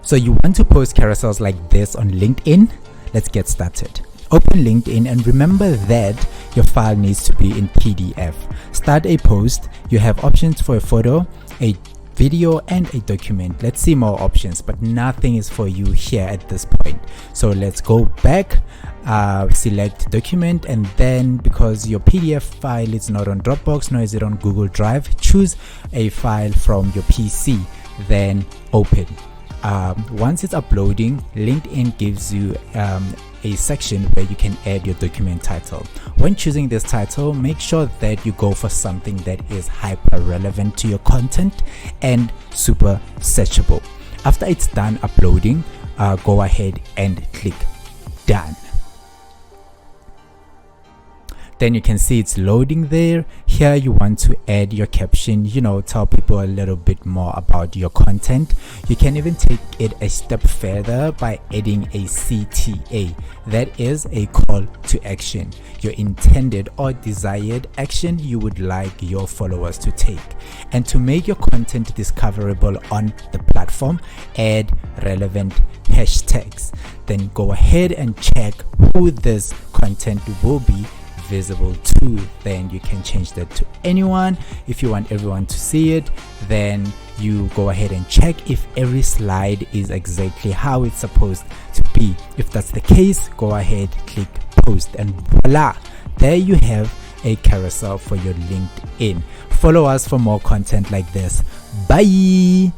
So you want to post carousels like this on LinkedIn? Let's get started. Open LinkedIn and remember that your file needs to be in PDF. Start a post. You have options for a photo, a video and a document. Let's see more options, but nothing is for you here at this point. So let's go back, select document, and then because your PDF file is not on Dropbox nor is it on Google Drive, choose a file from your PC, then open. Once it's uploading, LinkedIn gives you a section where you can add your document title. When choosing this title, make sure that you go for something that is hyper relevant to your content and super searchable. After it's done uploading, go ahead and click done. Then you can see it's loading there. Here you want to add your caption, tell people a little bit more about your content. You can even take it a step further by adding a CTA. That is a call to action, your intended or desired action you would like your followers to take. And to make your content discoverable on the platform, add relevant hashtags. Then go ahead and check who this content will be visible to. Then you can change that to anyone. If you want everyone to see it, then you go ahead and check if every slide is exactly how it's supposed to be. If that's the case, go ahead, click post, and voila, there you have a carousel for your LinkedIn. Follow us for more content like this. Bye.